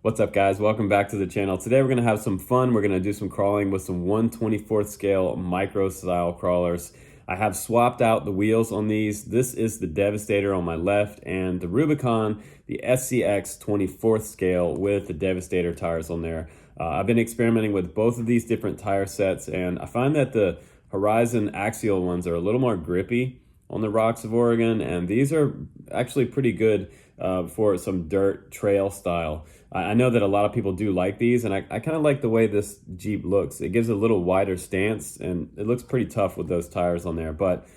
What's up, guys? Welcome back to the channel. Today we're going to have some fun. We're going to do some crawling with some 1/24th scale micro style crawlers. I have swapped out the wheels on these. This is the Devastator on my left and the Rubicon, the SCX 24th scale with the Devastator tires on there. I've been experimenting with both of these different tire sets, and I find that the Horizon axial ones are a little more grippy on the rocks of Oregon, and these are actually pretty good for some dirt trail style. I know that a lot of people do like these, and I kind of like the way this Jeep looks. It gives a little wider stance, and it looks pretty tough with those tires on there, but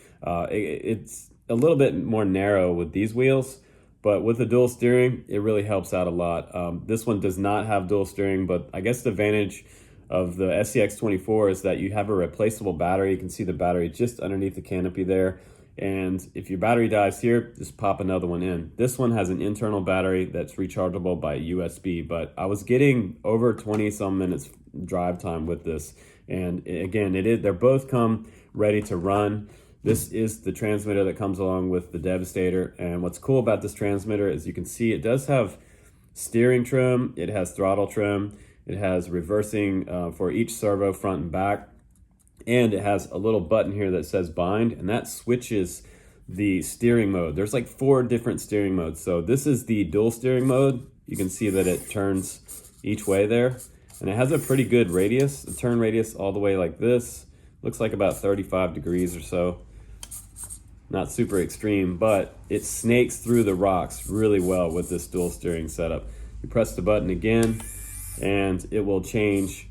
it's a little bit more narrow with these wheels. But with the dual steering, it really helps out a lot. This one does not have dual steering, but I guess the advantage of the SCX 24 is that you have a replaceable battery. You can see the battery just underneath the canopy there. And if your battery dies here, just pop another one in. This one has an internal battery that's rechargeable by USB, but I was getting over 20 some minutes drive time with this. And again, they're both come ready to run. This is the transmitter that comes along with the Devastator. And what's cool about this transmitter is you can see it does have steering trim, it has throttle trim, it has reversing for each servo front and back. And it has a little button here that says bind, and that switches the steering mode. There's like 4 different steering modes. So this is the dual steering mode. You can see that it turns each way there, and it has a pretty good radius, the turn radius all the way like this. Looks like about 35 degrees or so. Not super extreme, but it snakes through the rocks really well with this dual steering setup. You press the button again, and it will change.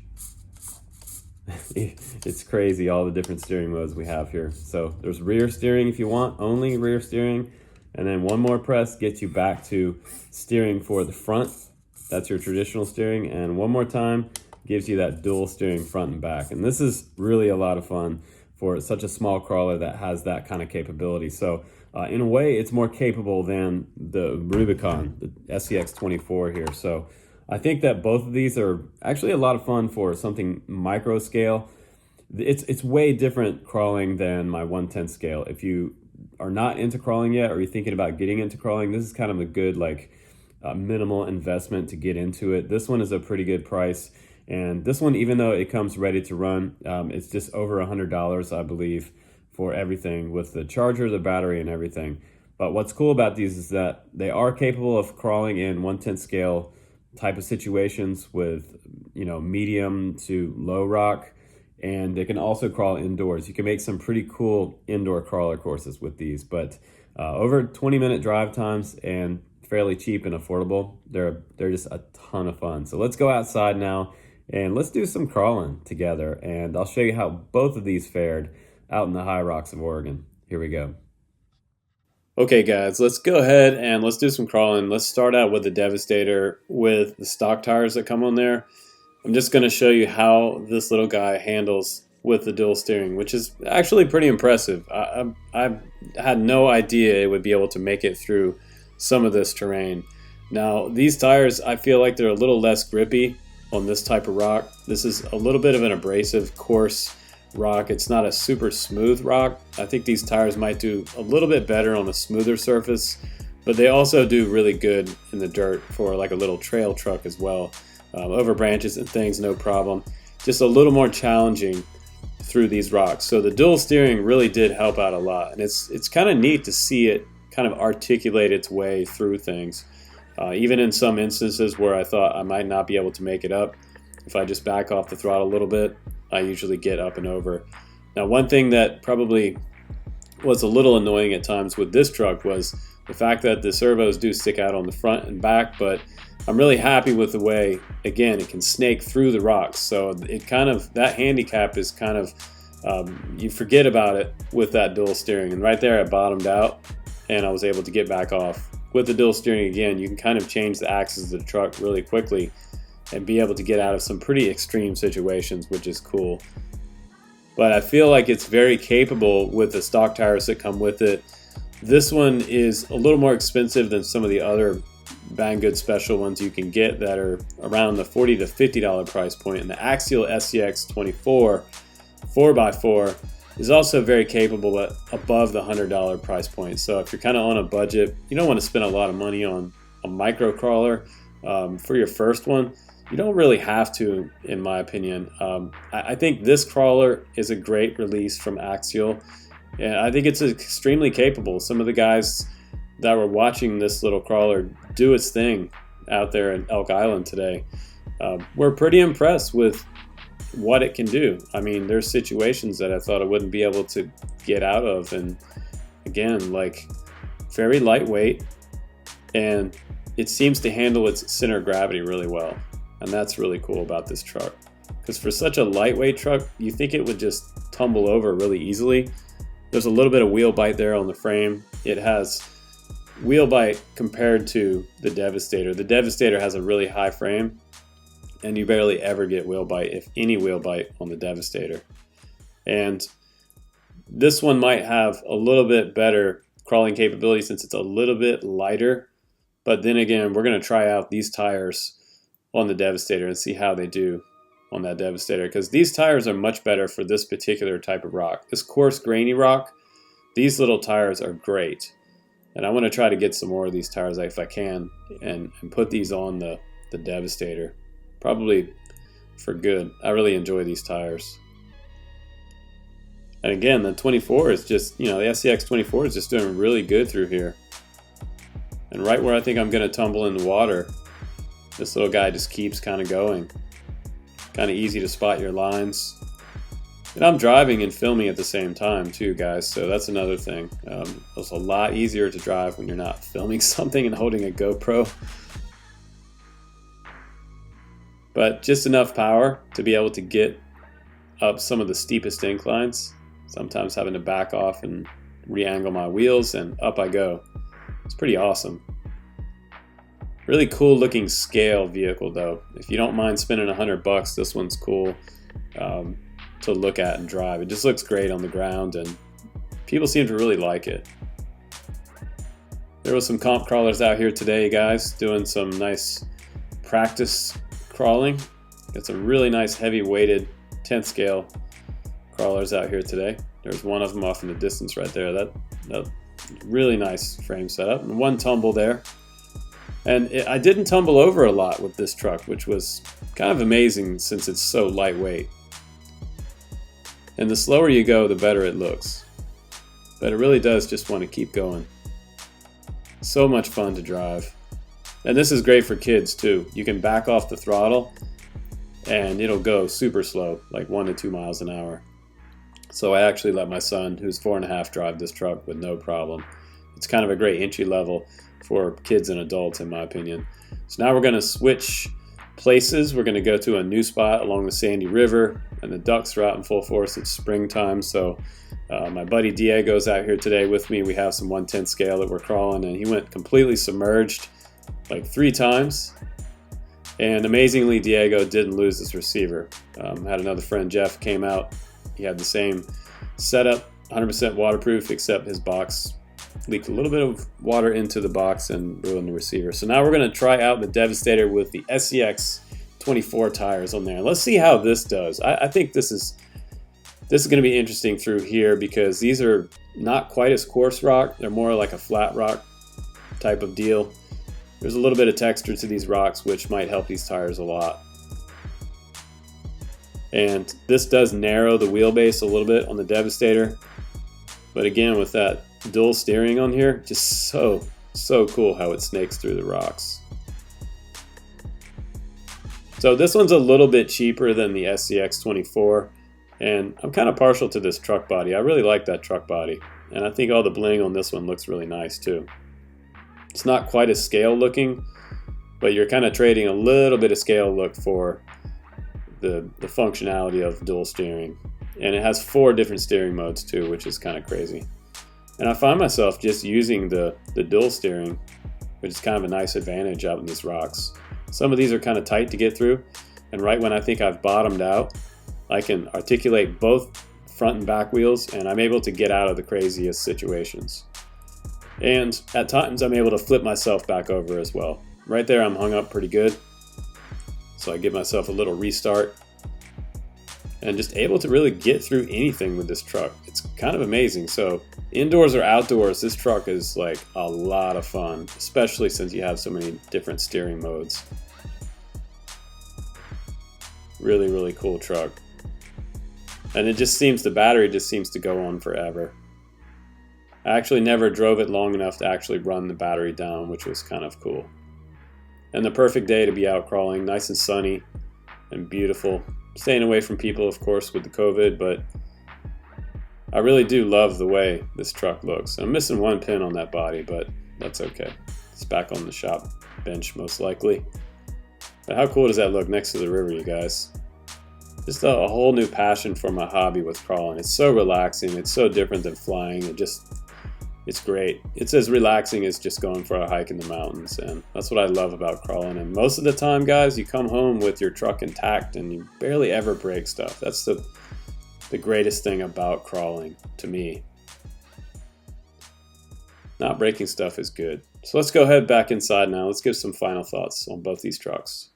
It's crazy all the different steering modes we have here. So there's rear steering if you want, only rear steering, and then one more press gets you back to steering for the front. That's your traditional steering, and one more time gives you that dual steering front and back. And this is really a lot of fun for such a small crawler that has that kind of capability. So in a way, it's more capable than the Rubicon, the SCX 24 here. So I think that both of these are actually a lot of fun for something micro scale. It's way different crawling than my 1/10 scale. If you are not into crawling yet, or you're thinking about getting into crawling, this is kind of a good minimal investment to get into it. This one is a pretty good price, and this one, even though it comes ready to run, it's just over $100, I believe, for everything with the charger, the battery, and everything. But what's cool about these is that they are capable of crawling in 1/10 scale type of situations with, medium to low rock, and they can also crawl indoors. You can make some pretty cool indoor crawler courses with these, but over 20-minute drive times and fairly cheap and affordable. They're just a ton of fun. So let's go outside now and let's do some crawling together, and I'll show you how both of these fared out in the high rocks of Oregon. Here we go. Okay guys, let's go ahead and let's do some crawling. Let's start out with the Devastator with the stock tires that come on there. I'm just going to show you how this little guy handles with the dual steering, which is actually pretty impressive. I had no idea it would be able to make it through some of this terrain. Now these tires, I feel like they're a little less grippy on this type of rock. This is a little bit of an abrasive, coarse rock. It's not a super smooth rock. I think these tires might do a little bit better on a smoother surface, but they also do really good in the dirt for like a little trail truck as well. Over branches and things, no problem. Just a little more challenging through these rocks. So the dual steering really did help out a lot, and it's kind of neat to see it kind of articulate its way through things. Even in some instances where I thought I might not be able to make it up, if I just back off the throttle a little bit, I usually get up and over. Now, one thing that probably was a little annoying at times with this truck was the fact that the servos do stick out on the front and back, but I'm really happy with the way, again, it can snake through the rocks. So it kind of, that handicap is kind of, you forget about it with that dual steering. And right there I bottomed out and I was able to get back off. With the dual steering, again, you can kind of change the axis of the truck really quickly and be able to get out of some pretty extreme situations, which is cool. But I feel like it's very capable with the stock tires that come with it. This one is a little more expensive than some of the other Banggood special ones you can get that are around the $40 to $50 price point. And the Axial SCX 24 4x4 is also very capable, but above the $100 price point. So if you're kind of on a budget, you don't want to spend a lot of money on a micro crawler for your first one. You don't really have to, in my opinion. I think this crawler is a great release from Axial, and I think it's extremely capable. Some of the guys that were watching this little crawler do its thing out there in Elk Island today were pretty impressed with what it can do. I mean, there's situations that I thought I wouldn't be able to get out of, and again, like, very lightweight, and it seems to handle its center of gravity really well. And that's really cool about this truck, because for such a lightweight truck, you think it would just tumble over really easily. There's a little bit of wheel bite there on the frame. It has wheel bite compared to the Devastator. The Devastator has a really high frame, and you barely ever get wheel bite, if any wheel bite, on the Devastator. And this one might have a little bit better crawling capability since it's a little bit lighter. But then again, we're going to try out these tires on the Devastator and see how they do on that Devastator, because these tires are much better for this particular type of rock. This coarse, grainy rock, these little tires are great. And I want to try to get some more of these tires if I can, and put these on the Devastator, probably for good. I really enjoy these tires. And again, the 24 is just, the SCX 24 is just doing really good through here. And right where I think I'm going to tumble in the water, this little guy just keeps kind of going. Kind of easy to spot your lines. And I'm driving and filming at the same time too, guys, so that's another thing. It's a lot easier to drive when you're not filming something and holding a GoPro. But just enough power to be able to get up some of the steepest inclines. Sometimes having to back off and re-angle my wheels, and up I go. It's pretty awesome. Really cool looking scale vehicle though. If you don't mind spending $100, this one's cool to look at and drive. It just looks great on the ground, and people seem to really like it. There was some comp crawlers out here today, guys, doing some nice practice crawling. Got some really nice heavy weighted 10th scale crawlers out here today. There's one of them off in the distance right there. That really nice frame setup, and one tumble there. And I didn't tumble over a lot with this truck, which was kind of amazing since it's so lightweight. And the slower you go, the better it looks. But it really does just want to keep going. So much fun to drive. And this is great for kids too. You can back off the throttle and it'll go super slow, like 1 to 2 miles an hour. So I actually let my son, who's 4.5, drive this truck with no problem. It's kind of a great entry level for kids and adults, in my opinion. So now we're going to switch places. We're going to go to a new spot along the Sandy River, and the ducks are out in full force. It's springtime, so my buddy Diego's out here today with me. We have some 1/10 scale that we're crawling, and he went completely submerged like 3 times. And amazingly, Diego didn't lose his receiver. Had another friend, Jeff, came out. He had the same setup, 100% waterproof, except his box leaked a little bit of water into the box and ruined the receiver. So now we're going to try out the Devastator with the SCX 24 tires on there. Let's see how this does. I think this is going to be interesting through here, because these are not quite as coarse rock. They're more like a flat rock type of deal. There's a little bit of texture to these rocks, which might help these tires a lot. And this does narrow the wheelbase a little bit on the Devastator. But again, with that dual steering on here, just so cool how it snakes through the rocks. So this one's a little bit cheaper than the SCX 24, and I'm kind of partial to this truck body. I really like that truck body, and I think all the bling on this one looks really nice too. It's not quite as scale looking, but you're kind of trading a little bit of scale look for the functionality of dual steering. And it has 4 different steering modes too, which is kind of crazy. And I find myself just using the dual steering, which is kind of a nice advantage out in these rocks. Some of these are kind of tight to get through, and right when I think I've bottomed out, I can articulate both front and back wheels, and I'm able to get out of the craziest situations. And at times I'm able to flip myself back over as well. Right there I'm hung up pretty good, so I give myself a little restart, and just able to really get through anything with this truck. It's kind of amazing. So indoors or outdoors, this truck is like a lot of fun, especially since you have so many different steering modes. Really, really cool truck. And it just seems, the battery just seems to go on forever. I actually never drove it long enough to actually run the battery down, which was kind of cool. And the perfect day to be out crawling, nice and sunny and beautiful. Staying away from people, of course, with the COVID, but I really do love the way this truck looks. I'm missing one pin on that body, but that's okay. It's back on the shop bench, most likely. But how cool does that look next to the river, you guys? Just a whole new passion for my hobby with crawling. It's so relaxing. It's so different than flying. It's great. It's as relaxing as just going for a hike in the mountains, and that's what I love about crawling. And most of the time, guys, you come home with your truck intact and you barely ever break stuff. That's the greatest thing about crawling to me. Not breaking stuff is good. So let's go ahead back inside now. Let's give some final thoughts on both these trucks.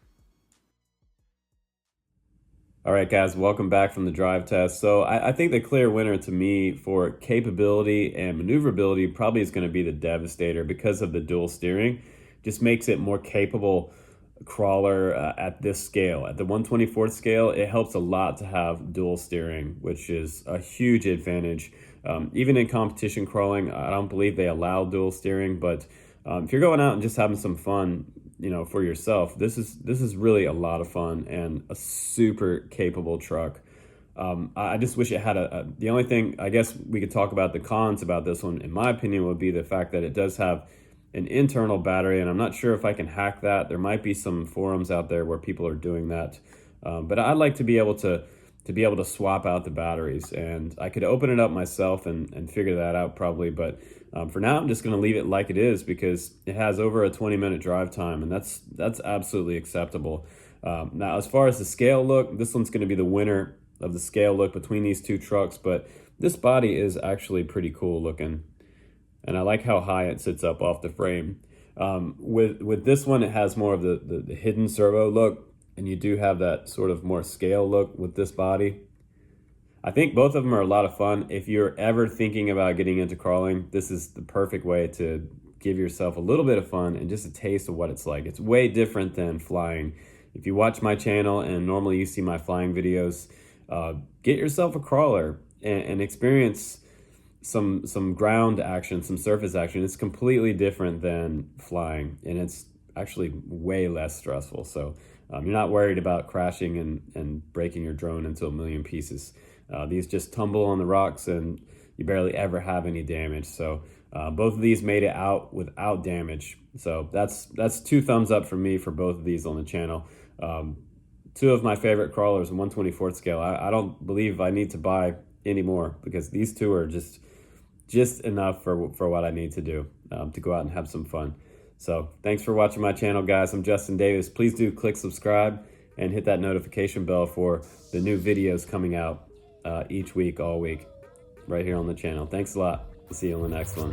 All right, guys, welcome back from the drive test. So I think the clear winner to me for capability and maneuverability probably is going to be the Devastator because of the dual steering. Just makes it more capable crawler at this scale. At the 1/24th scale, it helps a lot to have dual steering, which is a huge advantage. Even in competition crawling, I don't believe they allow dual steering, but if you're going out and just having some fun, you know, for yourself, this is really a lot of fun and a super capable truck. I just wish it had the only thing I guess we could talk about the cons about this one, in my opinion, would be the fact that it does have an internal battery, and I'm not sure if I can hack that. There might be some forums out there where people are doing that, but I'd like to be able to swap out the batteries, and I could open it up myself and figure that out probably, but for now I'm just going to leave it like it is because it has over a 20-minute drive time, and that's absolutely acceptable. Now, as far as the scale look, this one's going to be the winner of the scale look between these two trucks, but this body is actually pretty cool looking, and I like how high it sits up off the frame. With this one, it has more of the hidden servo look, and you do have that sort of more scale look with this body. I think both of them are a lot of fun. If you're ever thinking about getting into crawling, this is the perfect way to give yourself a little bit of fun and just a taste of what it's like. It's way different than flying. If you watch my channel and normally you see my flying videos, get yourself a crawler and experience some ground action, some surface action. It's completely different than flying, and it's actually way less stressful. So you're not worried about crashing and breaking your drone into a million pieces. These just tumble on the rocks and you barely ever have any damage. So both of these made it out without damage. So that's 2 thumbs up for me for both of these on the channel. 2 of my favorite crawlers in 1/24th scale. I don't believe I need to buy any more because these 2 are just enough for what I need to do to go out and have some fun. So thanks for watching my channel, guys. I'm Justin Davis. Please do click subscribe and hit that notification bell for the new videos coming out each week, all week, right here on the channel. Thanks a lot. See you on the next one.